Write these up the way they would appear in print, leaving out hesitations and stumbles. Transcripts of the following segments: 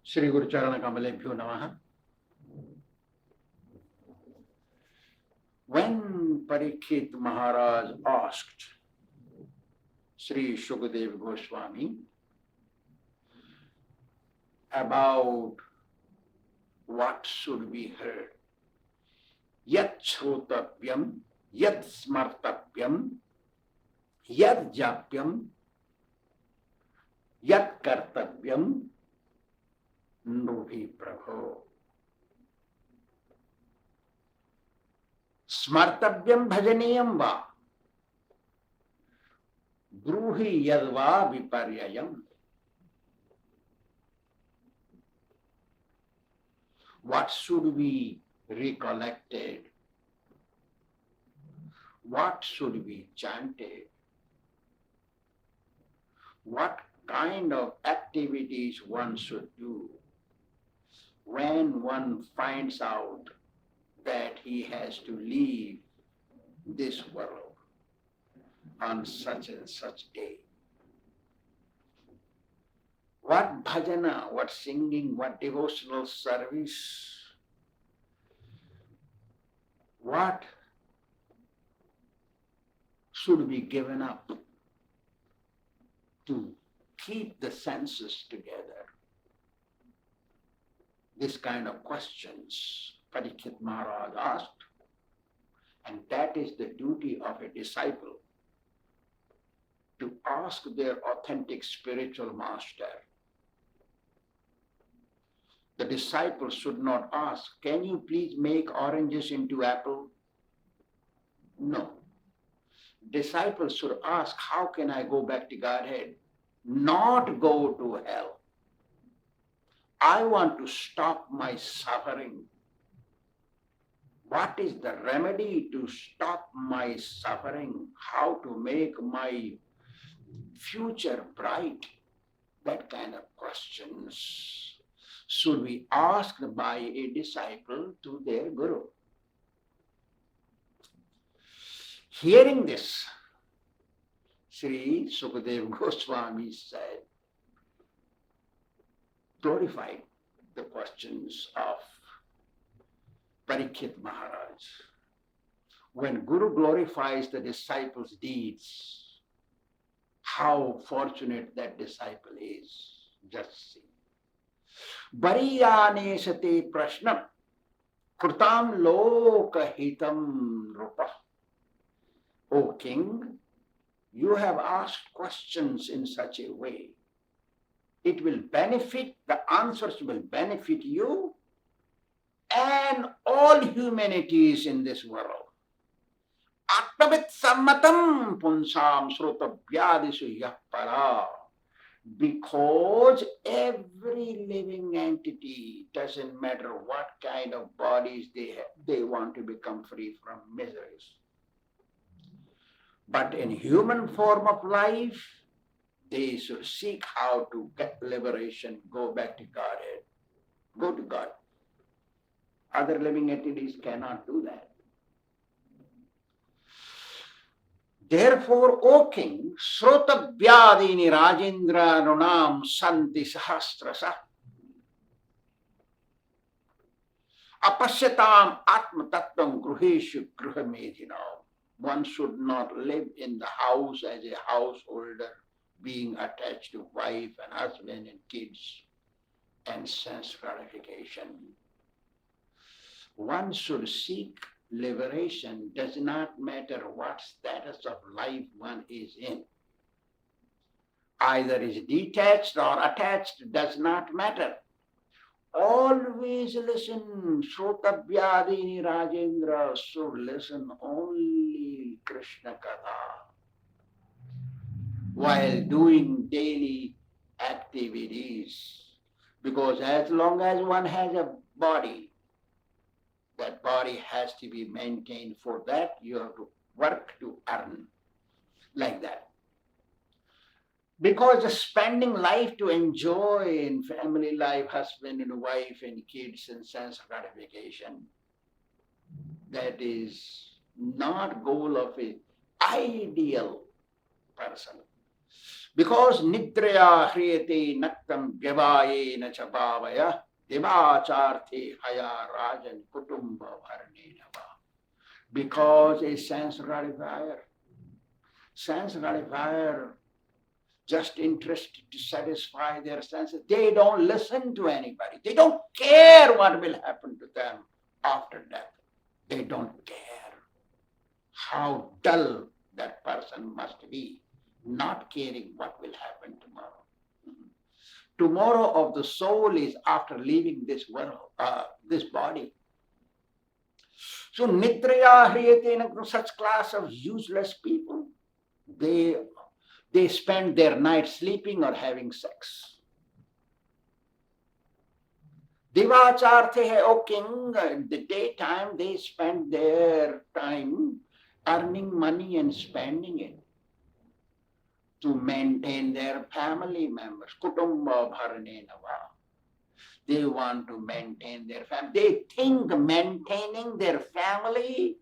Shri Guru Charana Kamalebhyo Namaha. When Parikshit Maharaj asked Sri Shukadeva Goswami about what should be heard, yat shrotavyam, yat smartavyam, yat japyam, yat kartavyam, nubhi prabho. Smartavyam bhajaniyam va, bruhi yadva viparyayam. What should be recollected? What should be chanted? What kind of activities one should do when one finds out that he has to leave this world on such and such day? What bhajana, what singing, what devotional service, what should be given up to keep the senses together? This kind of questions Parikshit Maharaj asked, and that is the duty of a disciple, to ask their authentic spiritual master. The disciple should not ask, can you please make oranges into apple? No. Disciple should ask, how can I go back to Godhead? Not go to hell. I want to stop my suffering. What is the remedy to stop my suffering? How to make my future bright? That kind of questions should be asked by a disciple to their guru. Hearing this, Sri Shukadeva Goswami said, glorified the questions of Parikshit Maharaj. When Guru glorifies the disciple's deeds, how fortunate that disciple is. Just see. Bariyane sate prashnam krutam lokahitam rupa. O king, you have asked questions in such a way. It will benefit, the answers will benefit you and all humanities in this world. Atmavit sammatam punsam srotavyadisu yapara. Because every living entity, doesn't matter what kind of bodies they have, they want to become free from miseries. But in human form of life, they should seek how to get liberation, go back to Godhead, go to God. Other living entities cannot do that. Therefore, O king, Srotavyadini Rajendra Runam Santi Sahasrasa Apasyatam Atma Tattvam Gruheshu Gruhamedhinam. One should not live in the house as a householder, being attached to wife and husband and kids and sense gratification. One should seek liberation. Does not matter what status of life one is in. Either is detached or attached, does not matter. Always listen. Srotavyadini Rajendra should listen only Kṛṣṇa Katha while doing daily activities. Because as long as one has a body, that body has to be maintained. For that, you have to work to earn, like that. Because spending life to enjoy in family life, husband and wife and kids and sense gratification, that is not goal of an ideal person. Because nidraya hriyate naktam vyavayena chabhavaya devacharthe haya rajan kutumba varnenava. Because a sense gratifier, just interested to satisfy their senses, they don't listen to anybody. They don't care what will happen to them after death. They don't care. How dull that person must be, not caring what will happen tomorrow. Tomorrow of the soul is after leaving this world, this body. So nidraya hriyate, such class of useless people, they spend their night sleeping or having sex. Divacharthe hai, O king, in the daytime they spend their time earning money and spending it to maintain their family members. Kutumba bharanenava. They want to maintain their family. They think maintaining their family,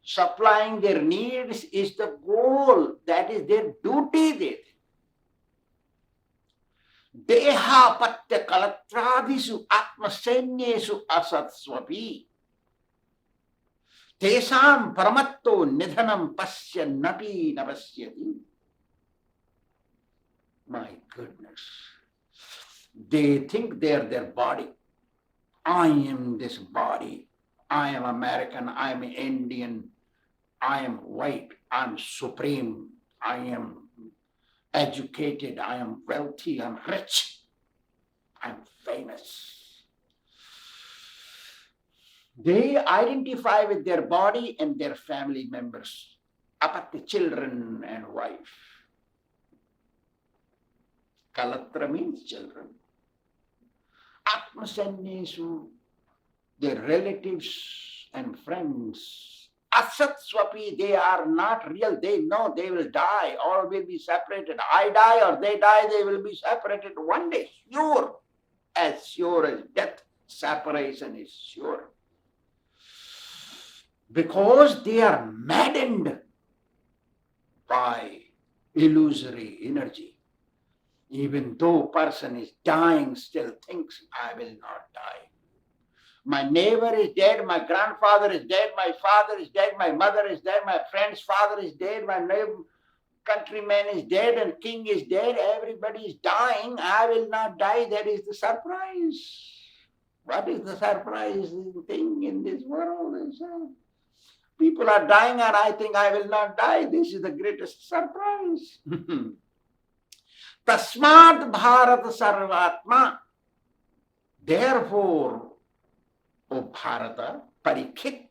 supplying their needs is the goal. That is their duty, they think. Deha patya kalatradisu atmasenyesu asatsvapi. Tesam paramatto nidhanam pasya napi napasyati. My goodness. They think they are their body. I am this body. I am American. I am Indian. I am white. I am supreme. I am educated. I am wealthy. I am rich. I am famous. They identify with their body and their family members, apatya, children and wife. Kalatra means children. Atmasanyesu, their relatives and friends. Asatswapi, they are not real. They know they will die. All will be separated. I die or they die, they will be separated one day. Sure. As sure as death, separation is sure. Because they are maddened by illusory energy. Even though person is dying, still thinks, I will not die. My neighbor is dead, my grandfather is dead, my father is dead, my mother is dead, my friend's father is dead, my neighbor, countryman is dead and king is dead, everybody is dying, I will not die. That is the surprise. What is the surprising thing in this world? People are dying and I think I will not die. This is the greatest surprise. Tasmad Bharat Sarvatma. Therefore, O Bharata, Parikshit,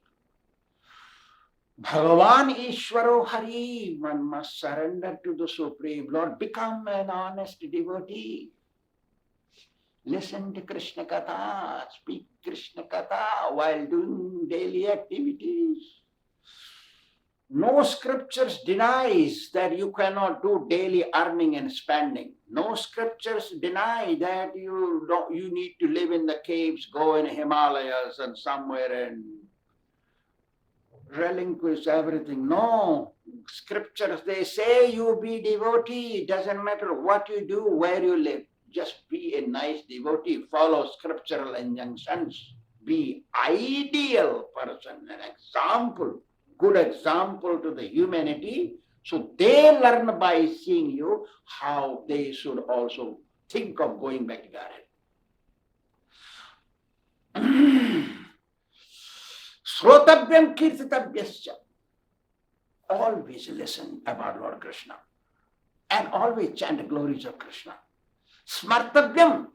Bhagavan Ishvaro Hari, one must surrender to the Supreme Lord, become an honest devotee. Listen to Kṛṣṇa Katha, speak Kṛṣṇa Katha while doing daily activities. No scriptures denies that you cannot do daily earning and spending. No scriptures deny that you need to live in the caves, go in Himalayas and somewhere and relinquish everything. No, scriptures, they say you be devotee. It doesn't matter what you do, where you live. Just be a nice devotee. Follow scriptural injunctions. Be ideal person, an example. Good example to the humanity, so they learn by seeing you how they should also think of going back to Godhead. Srotavyam kirtitavyascha. Always listen about Lord Kṛṣṇa and always chant the glories of Kṛṣṇa. Smartavyam,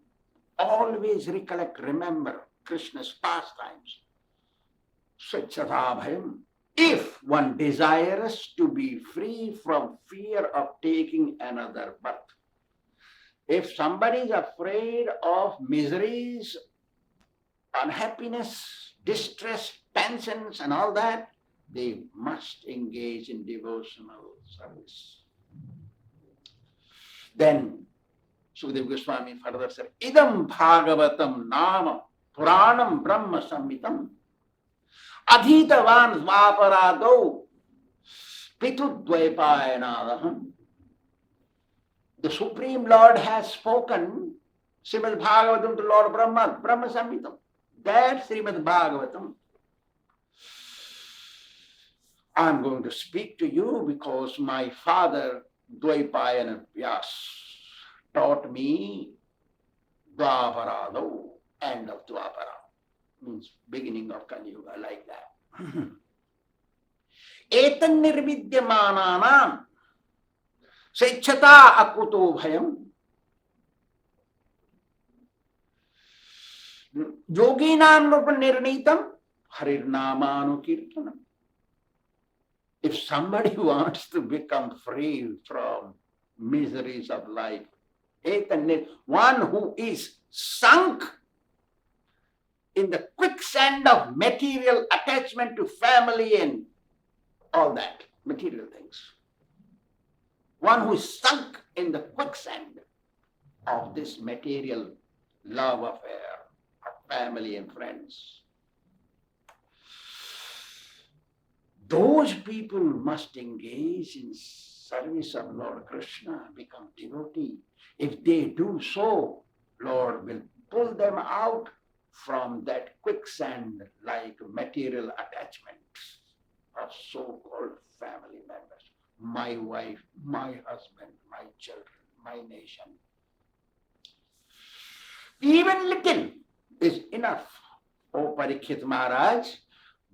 always recollect, remember Krishna's pastimes. Swachadabhayam. If one desires to be free from fear of taking another birth, if somebody is afraid of miseries, unhappiness, distress, tensions and all that, they must engage in devotional service. Then Sukadeva Goswami further said, Idam Bhāgavatam Nama Puranam Brahma Samhitam Adhitavan Svāparādau Pitudvaipayanādaham. The Supreme Lord has spoken Śrīmad Bhāgavatam to Lord Brahma, Brahma Samhitam. That Śrīmad Bhāgavatam I am going to speak to you because my father Dvaipayana Vyas taught me Dvaparado, end of Dvapara, means beginning of Kali Yuga, like that. Etan nirvidyamananam sechata akuto bhayam yoginam nirnitam harirnamanu kirtanam. If somebody wants to become free from miseries of life, one who is sunk in the quicksand of material attachment to family and all that, material things. One who is sunk in the quicksand of this material love affair of family and friends. Those people must engage in service of Lord Kṛṣṇa, become devotee. If they do so, Lord will pull them out from that quicksand like material attachments of so-called family members. My wife, my husband, my children, my nation. Even little is enough. O Parikshit Maharaj,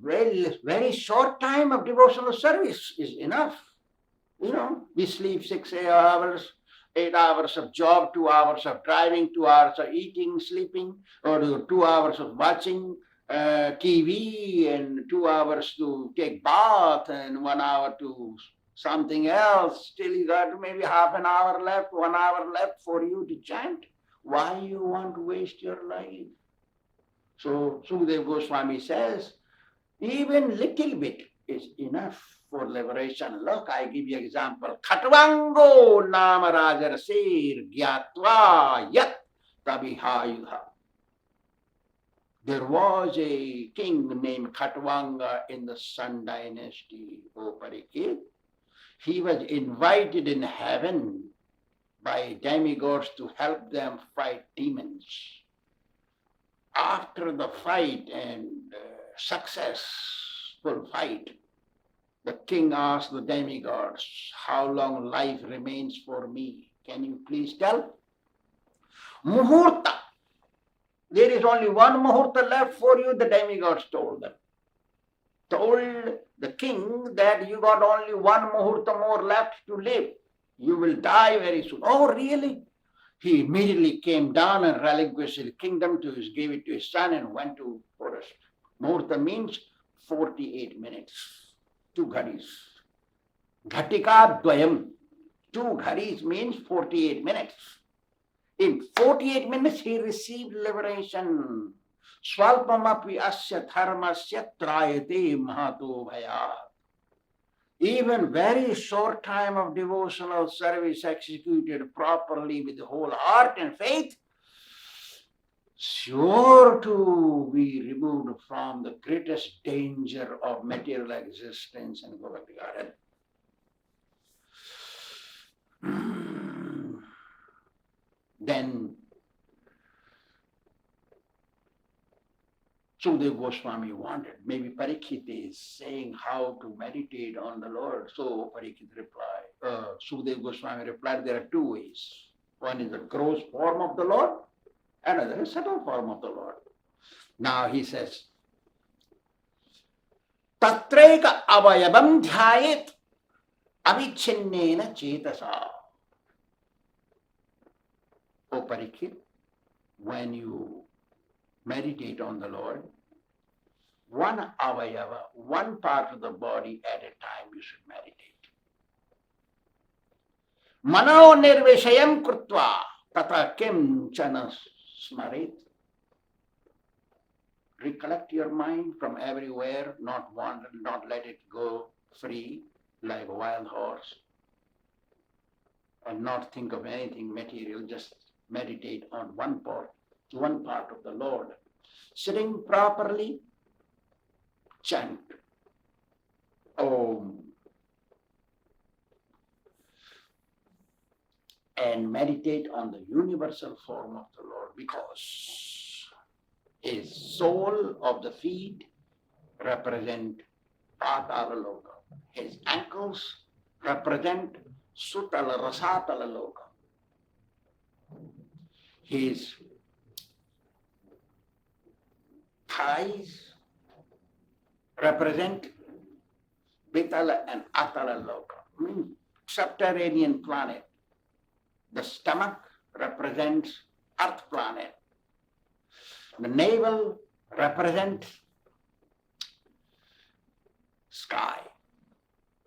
very short time of devotional service is enough. You know, we sleep 6 hours, 8 hours of job, 2 hours of driving, 2 hours of eating, sleeping, or 2 hours of watching TV, and 2 hours to take bath, and 1 hour to something else. Still you got maybe half an hour left, 1 hour left for you to chant. Why you want to waste your life? So Sukadeva Goswami says, even little bit is enough for liberation. Look, I give you example. Khatvango nama rajarasir gyatva yat tabihayudha. There was a king named Khatvanga in the Sun dynasty, O Parikshit. He was invited in heaven by demigods to help them fight demons. After the fight and successful fight, the king asked the demigods, how long life remains for me? Can you please tell? Muhurta. There is only one muhurta left for you, the demigods told them. Told the king that you got only one muhurta more left to live. You will die very soon. Oh, really? He immediately came down and relinquished his kingdom gave it to his son and went to forest. Muhurta means 48 minutes, 2 gharis. Ghatika dvayam, 2 gharis means 48 minutes. In 48 minutes he received liberation. Swalpamapi asya dharmasya trayate mahato bhayat. Even very short time of devotional service executed properly with the whole heart and faith, sure to be removed from the greatest danger of material existence and go back to garden. Then Sukadeva Goswami wanted, maybe Parikshit is saying how to meditate on the Lord. So Parikshit replied, Sukadeva Goswami replied, there are 2 ways. One is the gross form of the Lord, another is subtle form of the Lord. Now he says, Tatraika avayabam dhyayet avichinnena chetasa. O Parikshit, when you meditate on the Lord, one avayava, one part of the body at a time you should meditate. Mano nirvishayam krutva tata kim chana smarit. Recollect your mind from everywhere, not wander, not let it go free like a wild horse, and not think of anything material, just meditate on one part of the Lord. Sitting properly, chant Om. and meditate on the universal form of the Lord, because his sole of the feet represent Patala Loka. His ankles represent Sutala Rasatala Loka. His thighs represent Vitala and Atala Loka, subterranean planet. The stomach represents Earth planet. The navel represents sky,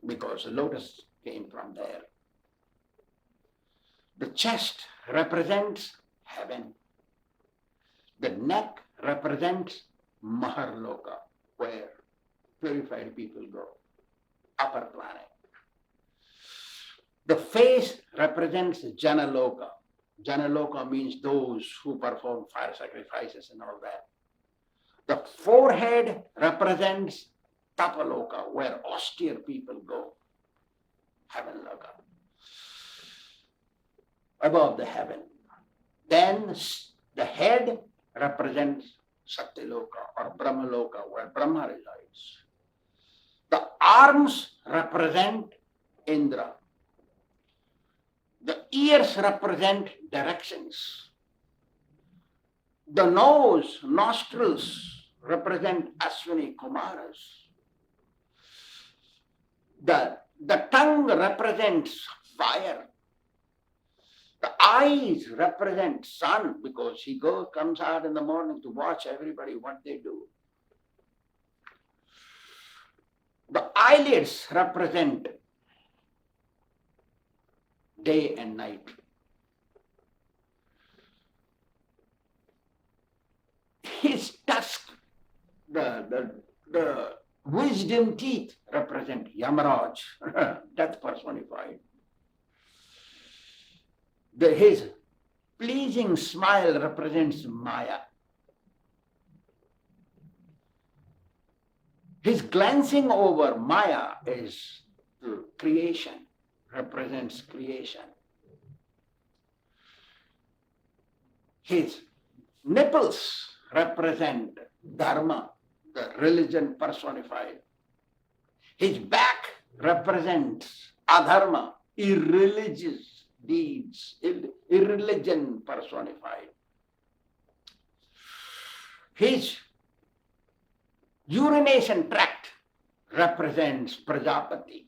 because the lotus came from there. The chest represents heaven. The neck represents Maharloka, where purified people go, upper planet. The face represents Janaloka. Janaloka means those who perform fire sacrifices and all that. The forehead represents Tapaloka, where austere people go, heaven loka, above the heaven. Then the head represents Satyaloka or Brahmaloka, where Brahma resides. The arms represent Indra. The ears represent directions. The nose, nostrils represent Ashwini Kumaras. The tongue represents fire. The eyes represent sun, because he comes out in the morning to watch everybody what they do. The eyelids represent day and night. His tusk, the wisdom teeth represent Yamaraj, death personified. His pleasing smile represents Maya. His glancing over Maya is creation, represents creation. His nipples represent Dharma, the religion personified. His back represents Adharma, irreligious deeds, irreligion personified. His urination tract represents Prajapati.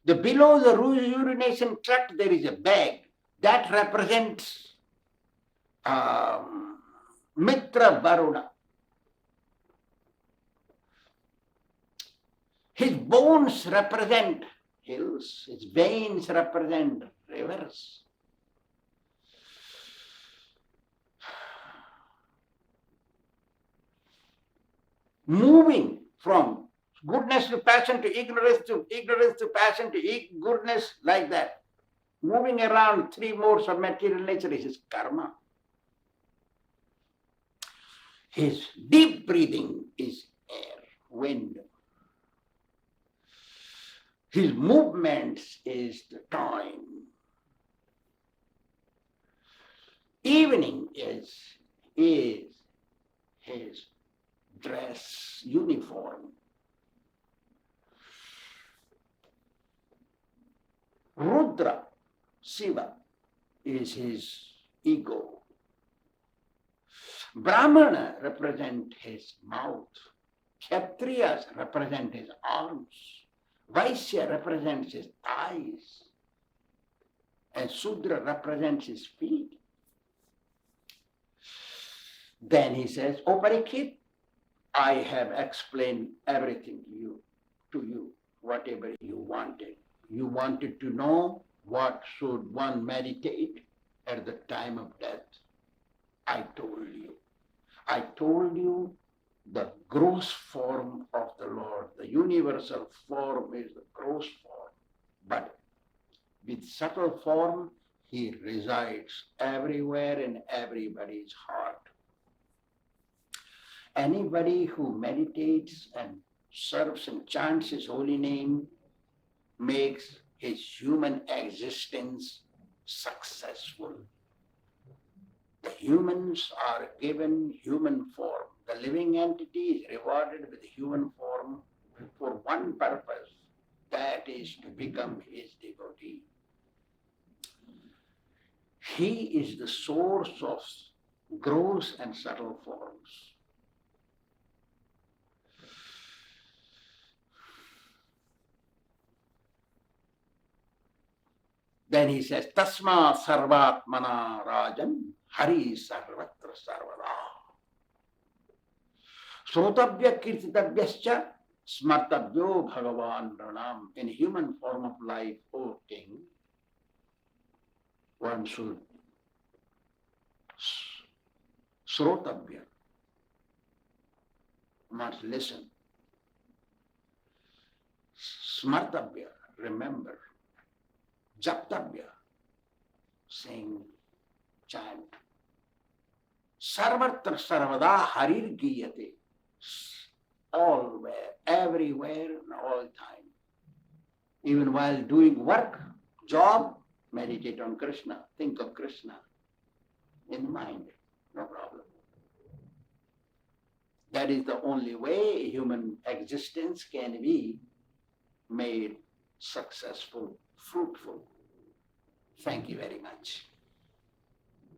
Below the urination tract there is a bag that represents Mitra Varuna. His bones represent hills, his veins represent rivers. Moving from goodness to passion to ignorance to passion to goodness, like that. Moving around three modes of material nature is his karma. His deep breathing is air, wind. His movements is the time. Evening is his dress, uniform. Rudra, Shiva, is his ego. Brahmana represent his mouth. Kshatriyas represent his arms. Vaishya represents his thighs. And Sudra represents his feet. Then he says, "O Parikshit, I have explained everything to you, whatever you wanted. You wanted to know what should one meditate at the time of death. I told you. I told you the gross form of the Lord, the universal form is the gross form. But with subtle form, he resides everywhere in everybody's heart. Anybody who meditates and serves and chants his holy name makes his human existence successful. The humans are given human form. The living entity is rewarded with human form for one purpose, that is to become his devotee. He is the source of gross and subtle forms. Then he says, Tasma sarvatmana rajan hari sarvatra sarvada. Srotabhya kirtitavyascha smartabhyo bhagavan pranam. In human form of life, O king, one should srotabhya, must listen. Smartabhya, remember. Japtabhya, sing, chant. Sarvatra sarvada harir giyate. Alwhere, everywhere, and all time. Even while doing work, job, meditate on Kṛṣṇa. Think of Kṛṣṇa in mind. No problem. That is the only way human existence can be made successful, fruitful. Thank you very much.